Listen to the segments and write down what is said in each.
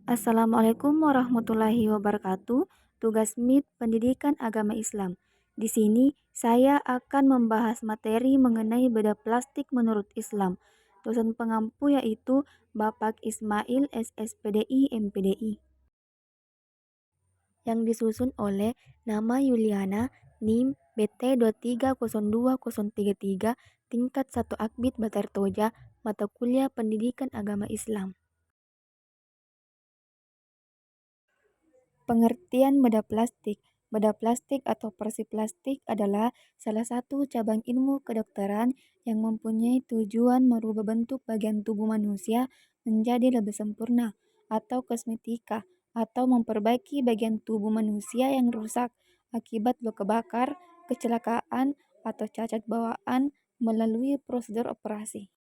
Assalamualaikum warahmatullahi wabarakatuh. Tugas MIT Pendidikan Agama Islam. Di sini saya akan membahas materi mengenai bedah plastik menurut Islam. Dosen pengampu yaitu Bapak Ismail SSPDI MPDI. Yang disusun oleh nama Yuliana NIM BT2302033 tingkat 1 Akbid Batar Toja mata kuliah Pendidikan Agama Islam. Pengertian bedah plastik. Bedah plastik atau operasi plastik adalah salah satu cabang ilmu kedokteran yang mempunyai tujuan merubah bentuk bagian tubuh manusia menjadi lebih sempurna, atau kosmetika, atau memperbaiki bagian tubuh manusia yang rusak akibat luka bakar, kecelakaan, atau cacat bawaan melalui prosedur operasi.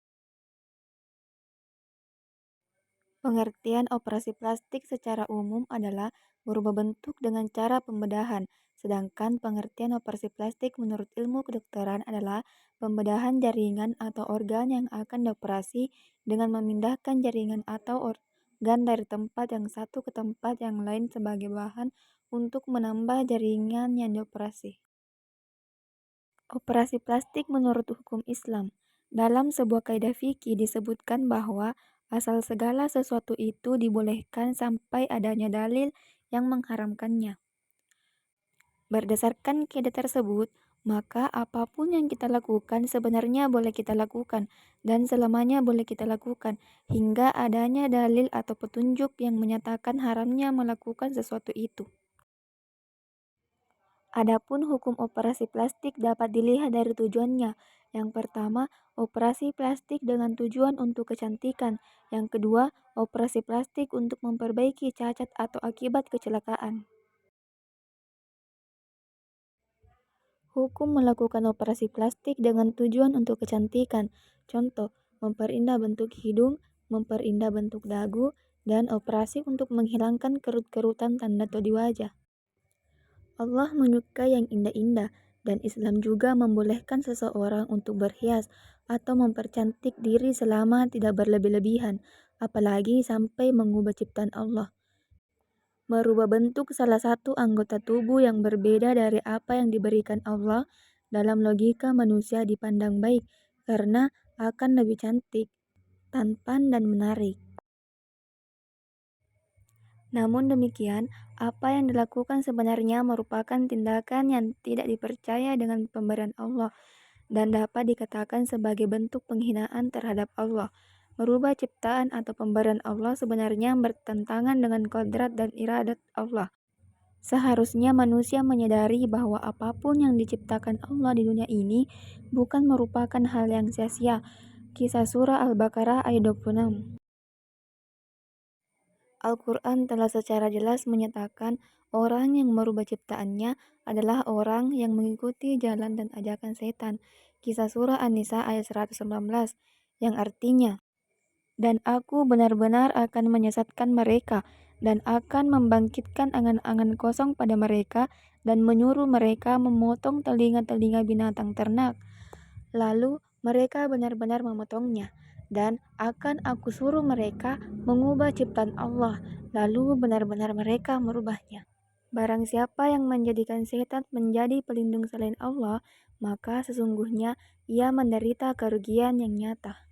Pengertian operasi plastik secara umum adalah merubah bentuk dengan cara pembedahan, sedangkan pengertian operasi plastik menurut ilmu kedokteran adalah pembedahan jaringan atau organ yang akan dioperasi dengan memindahkan jaringan atau organ dari tempat yang satu ke tempat yang lain sebagai bahan untuk menambah jaringan yang dioperasi. Operasi plastik menurut hukum Islam. Dalam sebuah kaidah fikih disebutkan bahwa asal segala sesuatu itu dibolehkan sampai adanya dalil yang mengharamkannya. Berdasarkan kaidah tersebut, maka apapun yang kita lakukan sebenarnya boleh kita lakukan dan selamanya boleh kita lakukan hingga adanya dalil atau petunjuk yang menyatakan haramnya melakukan sesuatu itu. Adapun hukum operasi plastik dapat dilihat dari tujuannya. Yang pertama, operasi plastik dengan tujuan untuk kecantikan. Yang kedua, operasi plastik untuk memperbaiki cacat atau akibat kecelakaan. Hukum melakukan operasi plastik dengan tujuan untuk kecantikan. Contoh, memperindah bentuk hidung, memperindah bentuk dagu, dan operasi untuk menghilangkan kerut-kerutan tanda tua di wajah. Allah menyukai yang indah-indah, dan Islam juga membolehkan seseorang untuk berhias atau mempercantik diri selama tidak berlebih-lebihan, apalagi sampai mengubah ciptaan Allah. Merubah bentuk salah satu anggota tubuh yang berbeda dari apa yang diberikan Allah dalam logika manusia dipandang baik karena akan lebih cantik, tampan, dan menarik. Namun demikian, apa yang dilakukan sebenarnya merupakan tindakan yang tidak dipercaya dengan pemberian Allah dan dapat dikatakan sebagai bentuk penghinaan terhadap Allah. Merubah ciptaan atau pemberian Allah sebenarnya bertentangan dengan kodrat dan iradat Allah. Seharusnya manusia menyadari bahwa apapun yang diciptakan Allah di dunia ini bukan merupakan hal yang sia-sia. Kisah Surah Al-Baqarah ayat 26. Al-Quran telah secara jelas menyatakan orang yang merubah ciptaannya adalah orang yang mengikuti jalan dan ajakan setan. Kisah surah An-Nisa ayat 119, yang artinya, dan aku benar-benar akan menyesatkan mereka dan akan membangkitkan angan-angan kosong pada mereka dan menyuruh mereka memotong telinga-telinga binatang ternak. Lalu mereka benar-benar memotongnya, dan akan aku suruh mereka mengubah ciptaan Allah, lalu benar-benar mereka merubahnya. Barang siapa yang menjadikan setan menjadi pelindung selain Allah, maka sesungguhnya ia menderita kerugian yang nyata.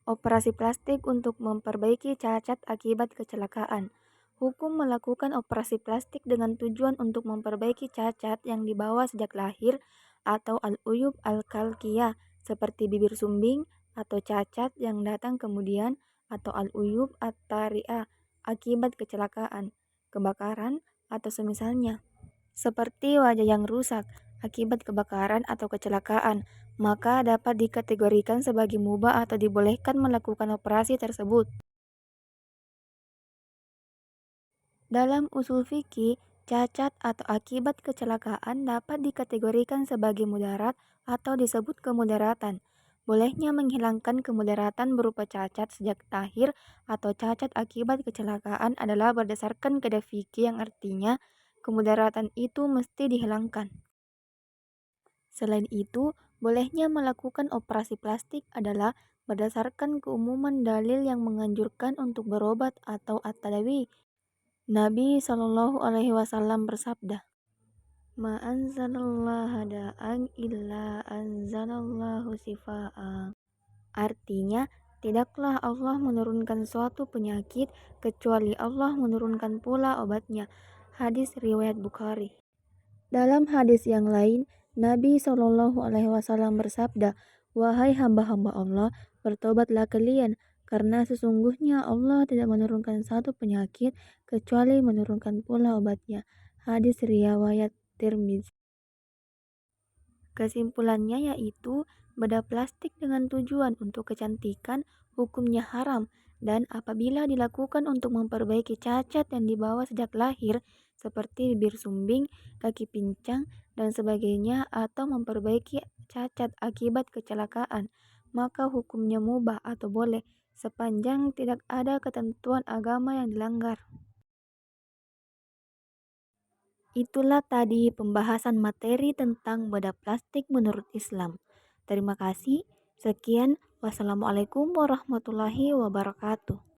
Operasi plastik untuk memperbaiki cacat akibat kecelakaan. Hukum melakukan operasi plastik dengan tujuan untuk memperbaiki cacat yang dibawa sejak lahir atau al-uyub al-khalqiyah seperti bibir sumbing atau cacat yang datang kemudian atau al-uyub at-tari'ah akibat kecelakaan, kebakaran atau semisalnya. Seperti wajah yang rusak akibat kebakaran atau kecelakaan, maka dapat dikategorikan sebagai mubah atau dibolehkan melakukan operasi tersebut. Dalam usul fikih, cacat atau akibat kecelakaan dapat dikategorikan sebagai mudarat atau disebut kemudaratan. Bolehnya menghilangkan kemudaratan berupa cacat sejak lahir atau cacat akibat kecelakaan adalah berdasarkan kaidah fikih yang artinya kemudaratan itu mesti dihilangkan. Selain itu, bolehnya melakukan operasi plastik adalah berdasarkan keumuman dalil yang menganjurkan untuk berobat atau at-tadawi. Nabi Shallallahu Alaihi Wasallam bersabda, "Ma anzalallaha da'an illa anzalallahu sifa'a." Artinya, tidaklah Allah menurunkan suatu penyakit kecuali Allah menurunkan pula obatnya. Hadis riwayat Bukhari. Dalam hadis yang lain, Nabi Shallallahu Alaihi Wasallam bersabda, "Wahai hamba-hamba Allah, bertobatlah kalian, karena sesungguhnya Allah tidak menurunkan satu penyakit kecuali menurunkan pula obatnya." Hadis riwayat Tirmizi. Kesimpulannya yaitu, bedah plastik dengan tujuan untuk kecantikan hukumnya haram, dan apabila dilakukan untuk memperbaiki cacat yang dibawa sejak lahir, seperti bibir sumbing, kaki pincang, dan sebagainya, atau memperbaiki cacat akibat kecelakaan, maka hukumnya mubah atau boleh, sepanjang tidak ada ketentuan agama yang dilanggar. Itulah tadi pembahasan materi tentang bedah plastik menurut Islam. Terima kasih. Sekian. Wassalamualaikum warahmatullahi wabarakatuh.